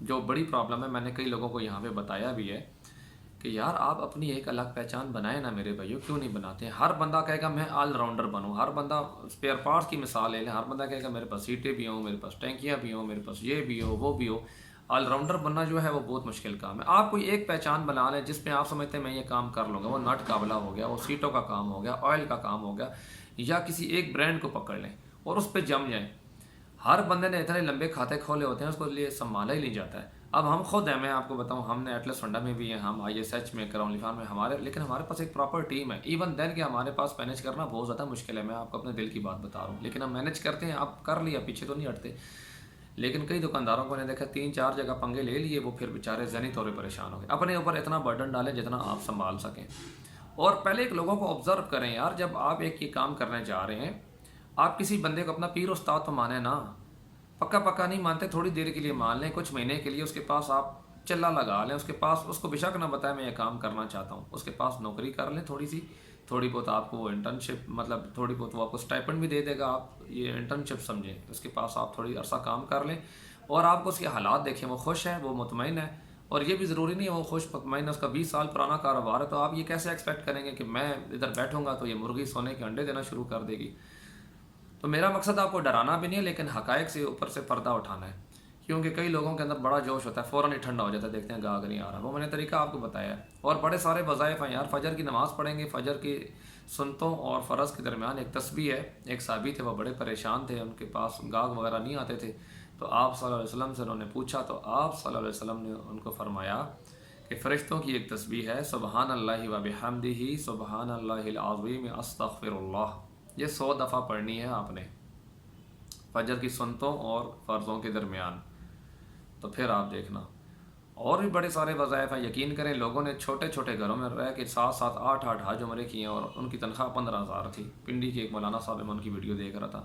جو بڑی پرابلم ہے، میں نے کئی لوگوں کو یہاں پہ بتایا بھی ہے کہ یار آپ اپنی ایک الگ پہچان بنائیں نا میرے بھائیو، کیوں نہیں بناتے ہیں؟ ہر بندہ کہے گا میں آل راؤنڈر بنوں، ہر بندہ اسپیئر پارٹس کی مثال لے لیں، ہر بندہ کہے گا میرے پاس سیٹیں بھی ہوں، میرے پاس ٹینکیاں بھی ہوں، میرے پاس یہ بھی ہو وہ بھی ہو۔ آل راؤنڈر بننا جو ہے وہ بہت مشکل کام ہے۔ آپ کوئی ایک پہچان بنا لیں جس پہ آپ سمجھتے ہیں میں یہ کام کر لوں گا، وہ نٹ کا بلا ہو گیا، وہ سیٹوں کا کام ہو گیا، آئل کا کام ہو گیا، یا کسی ایک برانڈ کو پکڑ لیں اور اس پہ جم جائیں۔ ہر بندے نے اتنے لمبے کھاتے کھولے ہوتے ہیں، اس کو لیے سنبھالا ہی نہیں جاتا ہے۔ اب ہم خود ہیں، میں آپ کو بتاؤں، ہم نے ایٹلس فنڈا میں بھی ہیں، ہم آئی ایس ایچ میں، کراؤن لیفان میں ہمارے، لیکن ہمارے پاس ایک پراپر ٹیم ہے۔ ایون دین کہ ہمارے پاس مینیج کرنا بہت زیادہ مشکل ہے، میں آپ کو اپنے دل کی بات بتا رہا ہوں، لیکن ہم مینیج کرتے ہیں، آپ کر لیا، پیچھے تو نہیں ہٹتے۔ لیکن کئی دکانداروں کو نے دیکھا 3-4 جگہ پنگے لے لیے، وہ پھر بیچارے ذہنی طور پہ پریشان ہو گئے۔ اپنے اوپر اتنا برڈن ڈالیں جتنا آپ سنبھال سکیں، اور پہلے ایک لوگوں کو آبزرو کریں یار، جب آپ ایک یہ کام کرنے جا رہے ہیں، آپ کسی بندے کو اپنا پیر استاد تو مانیں نا، پکا پکا نہیں مانتے، تھوڑی دیر کے لیے مان لیں، کچھ مہینے کے لیے اس کے پاس آپ چلا لگا لیں، اس کے پاس، اس کو بے شک نہ بتائیں میں یہ کام کرنا چاہتا ہوں، اس کے پاس نوکری کر لیں تھوڑی بہت آپ کو وہ انٹرنشپ، مطلب تھوڑی بہت وہ آپ کو اسٹائپنڈ بھی دے دے گا، آپ یہ انٹرنشپ سمجھیں، اس کے پاس آپ تھوڑی عرصہ کام کر لیں اور آپ کو اس کے حالات دیکھیں، وہ خوش ہے، وہ مطمئن ہے۔ اور یہ بھی ضروری نہیں ہے وہ خوش مطمئن ہے، اس کا 20 سال پرانا کاروبار ہے، تو آپ یہ کیسے ایکسپیکٹ کریں گے کہ میں ادھر بیٹھوں گا تو یہ مرغی سونے کے انڈے دینا شروع کر دے گی؟ تو میرا مقصد آپ کو ڈرانا بھی نہیں ہے، لیکن حقائق سے اوپر سے پردہ اٹھانا ہے، کیونکہ کئی لوگوں کے اندر بڑا جوش ہوتا ہے، فوراً ہی ٹھنڈا ہو جاتا ہے، دیکھتے ہیں گاہک نہیں آ رہا۔ وہ میں نے طریقہ آپ کو بتایا ہے، اور بڑے سارے وظائف ہیں یار۔ فجر کی نماز پڑھیں گے، فجر کی سنتوں اور فرض کے درمیان ایک تسبیح ہے، ایک صحابی تھے، وہ بڑے پریشان تھے، ان کے پاس گاہک وغیرہ نہیں آتے تھے، تو آپ صلی اللہ علیہ وسلم سے انہوں نے پوچھا، تو آپ صلی اللہ علیہ وسلم نے ان کو فرمایا کہ فرشتوں کی ایک تسبیح ہے، سبحان اللہ و بحمدہ سبحان اللہ العظیم استغفر اللہ، یہ 100 دفعہ پڑھنی ہے آپ نے فجر کی سنتوں اور فرضوں کے درمیان۔ تو پھر آپ دیکھنا اور بھی بڑے سارے وظائف ہیں۔ یقین کریں لوگوں نے چھوٹے چھوٹے گھروں میں رہ کے 7-7 8-8 حج عمرے کیے ہیں، اور ان کی تنخواہ 15,000 تھی۔ پنڈی کے ایک مولانا صاحب، میں ان کی ویڈیو دیکھ رہا تھا،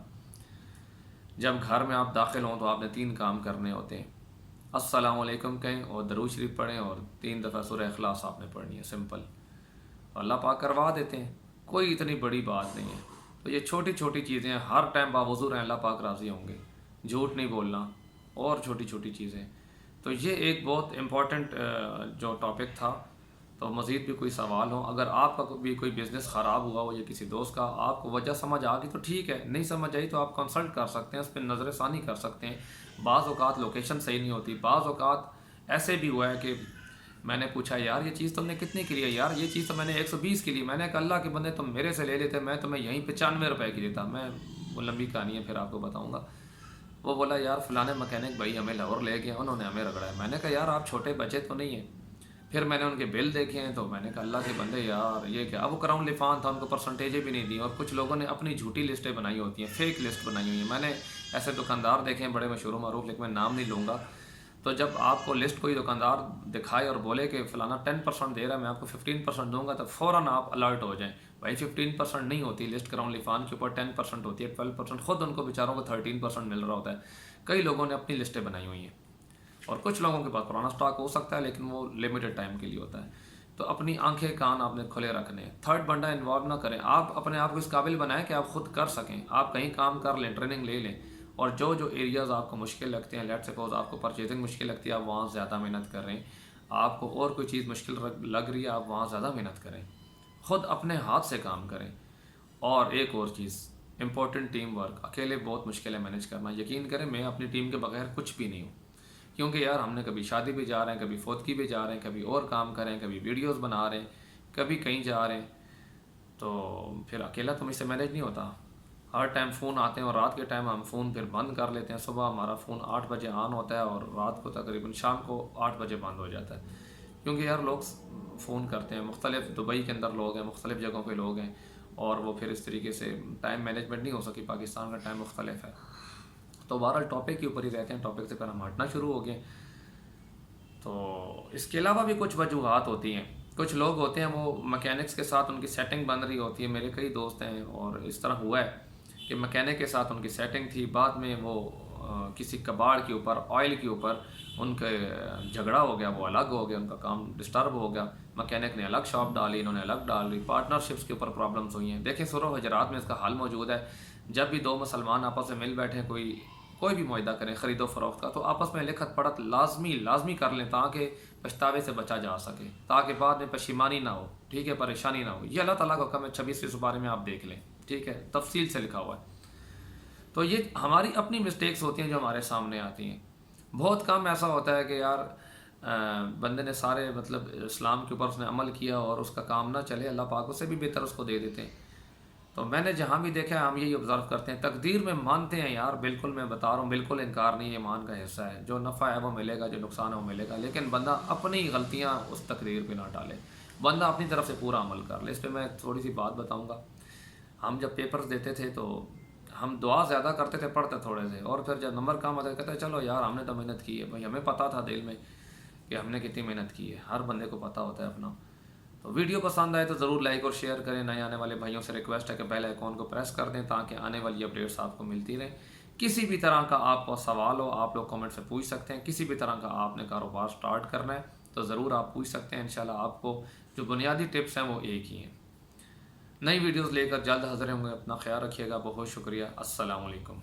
جب گھر میں آپ داخل ہوں تو آپ نے 3 کام کرنے ہوتے ہیں، السلام علیکم کہیں اور درود شریف پڑھیں، اور 3 دفعہ سورہ اخلاص آپ نے پڑھنی ہے، سمپل، اللہ پاک کروا دیتے ہیں، کوئی اتنی بڑی بات نہیں ہے۔ تو یہ چھوٹی چھوٹی چیزیں ہیں، ہر ٹائم باوضو رہیں، اللہ پاک راضی ہوں گے، جھوٹ نہیں بولنا، اور چھوٹی چھوٹی چیزیں۔ تو یہ ایک بہت امپورٹنٹ جو ٹاپک تھا۔ تو مزید بھی کوئی سوال ہو، اگر آپ کا بھی کوئی بزنس خراب ہوا ہو یا کسی دوست کا، آپ کو وجہ سمجھ آ گئی تو ٹھیک ہے، نہیں سمجھ آئی تو آپ کنسلٹ کر سکتے ہیں، اس پہ نظر ثانی کر سکتے ہیں۔ بعض اوقات لوکیشن صحیح نہیں ہوتی، بعض اوقات ایسے بھی ہوا ہے کہ میں نے پوچھا یار یہ چیز تم نے کتنے کی لی ہے؟ یار یہ چیز تو میں نے 120 کی لی۔ میں نے کہا اللہ کے بندے تم میرے سے لے لیتے، میں تمہیں یہیں 95 روپے کی دیتا۔ میں وہ لمبی کہانی ہے، پھر آپ کو بتاؤں گا۔ وہ بولا یار فلانے مکینک بھائی ہمیں لاہور لے گئے، انہوں نے ہمیں رگڑا ہے۔ میں نے کہا یار آپ چھوٹے بچے تو نہیں ہیں؟ پھر میں نے ان کے بل دیکھے ہیں، تو میں نے کہا اللہ کے بندے یار یہ کیا؟ اب وہ کراؤن لیفان تھا، ان کو پرسنٹیجیں بھی نہیں دی، اور کچھ لوگوں نے اپنی جھوٹی لسٹیں بنائی ہوتی ہیں، فیک لسٹ بنائی ہوئی ہیں۔ میں نے ایسے دکاندار دیکھے ہیں بڑے مشہور و معروف، لیکن میں نام نہیں لوں گا۔ تو جب آپ کو لسٹ کوئی دکاندار دکھائے اور بولے کہ فلانا 10% دے رہا ہے، میں آپ کو 15% دوں گا، تو فوراً آپ الرٹ ہو جائیں، بھائی 15% نہیں ہوتی لسٹ، کراؤن لیفان کے اوپر 10% ہوتی ہے، 12%، خود ان کو بیچاروں کو 13% مل رہا ہوتا ہے۔ کئی لوگوں نے اپنی لسٹیں بنائی ہوئی ہیں، اور کچھ لوگوں کے پاس پرانا سٹاک ہو سکتا ہے، لیکن وہ لمیٹڈ ٹائم کے لیے ہوتا ہے۔ تو اپنی آنکھیں کان آپ نے کھلے رکھنے ہیں، تھرڈ بندہ انوالو نہ کریں، آپ اپنے آپ کو اس قابل بنائیں کہ آپ خود کر سکیں، آپ کہیں کام کر لیں، ٹریننگ لے لیں، اور جو ایریاز آپ کو مشکل لگتے ہیں، لیٹ سپوز آپ کو پرچیزنگ مشکل لگتی ہے، آپ وہاں زیادہ محنت کر رہے ہیں، آپ کو اور کوئی چیز مشکل لگ رہی ہے، آپ وہاں زیادہ محنت کریں، خود اپنے ہاتھ سے کام کریں۔ اور ایک اور چیز امپورٹنٹ، ٹیم ورک، اکیلے بہت مشکل ہے مینیج کرنا، یقین کریں میں اپنی ٹیم کے بغیر کچھ بھی نہیں ہوں، کیونکہ یار ہم نے کبھی شادی پہ جا رہے ہیں، کبھی فوتگی پہ جا رہے ہیں، کبھی اور کام کر رہے ہیں، کبھی ویڈیوز بنا رہے ہیں، کبھی کہیں جا رہے ہیں، تو پھر اکیلا تو مجھ سے مینیج نہیں ہوتا۔ ہر ٹائم فون آتے ہیں، اور رات کے ٹائم ہم فون پھر بند کر لیتے ہیں، صبح ہمارا فون 8 بجے آن ہوتا ہے، اور رات کو تقریباً شام کو 8 بجے بند ہو جاتا ہے، کیونکہ یار لوگ فون کرتے ہیں، مختلف دبئی کے اندر لوگ ہیں، مختلف جگہوں پہ لوگ ہیں، اور وہ پھر اس طریقے سے ٹائم مینجمنٹ نہیں ہو سکی، پاکستان کا ٹائم مختلف ہے۔ تو بہرحال ٹاپک کے اوپر ہی رہتے ہیں، ٹاپک سے پھر ہم ہٹنا شروع ہو گئے۔ تو اس کے علاوہ بھی کچھ وجوہات ہوتی ہیں، کچھ لوگ ہوتے ہیں وہ مکینکس کے ساتھ ان کی سیٹنگ بن رہی ہوتی ہے، میرے کئی دوست ہیں، اور اس طرح ہوا ہے کہ مکینک کے ساتھ ان کی سیٹنگ تھی، بعد میں وہ کسی کباڑ کے اوپر، آئل کے اوپر ان کے جھگڑا ہو گیا، وہ الگ ہو گیا، ان کا کام ڈسٹرب ہو گیا، مکینک نے الگ شاپ ڈالی، انہوں نے الگ ڈال لی، پارٹنرشپس کے اوپر پرابلمس ہوئی ہیں۔ دیکھیں سورہ حجرات میں اس کا حل موجود ہے، جب بھی 2 مسلمان آپس میں مل بیٹھیں، کوئی کوئی بھی معاہدہ کریں خرید و فروخت کا تو آپس میں لکھت پڑھت لازمی کر لیں تاکہ پچھتاوے سے بچا جا سکے، تاکہ بعد میں پشیمانی نہ ہو، ٹھیک ہے، پریشانی نہ ہو۔ یہ اللہ تعالیٰ کا حکم ہے، 26ویں سپارے میں آپ دیکھ لیں، ٹھیک ہے، تفصیل سے لکھا ہوا ہے۔ تو یہ ہماری اپنی مسٹیکس ہوتی ہیں جو ہمارے سامنے آتی ہیں۔ بہت کم ایسا ہوتا ہے کہ یار بندے نے سارے مطلب اسلام کے اوپر اس نے عمل کیا اور اس کا کام نہ چلے، اللہ پاک اس سے بھی بہتر اس کو دے دیتے ہیں۔ تو میں نے جہاں بھی دیکھا ہے ہم یہی آبزرو کرتے ہیں، تقدیر میں مانتے ہیں یار، بالکل میں بتا رہا ہوں، بالکل انکار نہیں، ایمان کا حصہ ہے، جو نفع ہے وہ ملے گا، جو نقصان ہے وہ ملے گا، لیکن بندہ اپنی غلطیاں اس تقدیر پہ نہ ڈالے، بندہ اپنی طرف سے پورا عمل کر لے۔ اس پہ میں تھوڑی سی بات بتاؤں گا۔ ہم جب پیپرز دیتے تھے تو ہم دعا زیادہ کرتے تھے، پڑھتے تھوڑے سے، اور پھر جب نمبر کم آتے کہتے چلو یار ہم نے تو محنت کی ہے بھائی، ہمیں پتہ تھا دل میں کہ ہم نے کتنی محنت کی ہے، ہر بندے کو پتہ ہوتا ہے اپنا۔ تو ویڈیو پسند آئے تو ضرور لائک اور شیئر کریں۔ نئے آنے والے بھائیوں سے ریکویسٹ ہے کہ بیل آئیکن کو پریس کر دیں تاکہ آنے والی اپڈیٹس آپ کو ملتی رہیں۔ کسی بھی طرح کا آپ کو سوال ہو آپ لوگ کمنٹ سے پوچھ سکتے ہیں، کسی بھی طرح کا آپ نے کاروبار سٹارٹ کرنا ہے تو ضرور آپ پوچھ سکتے ہیں، انشاءاللہ آپ کو جو بنیادی ٹپس ہیں وہ ایک ہی ہیں۔ نئی ویڈیوز لے کر جلد حاضر ہوں گے، اپنا خیال رکھیے گا، بہت شکریہ، السلام علیکم۔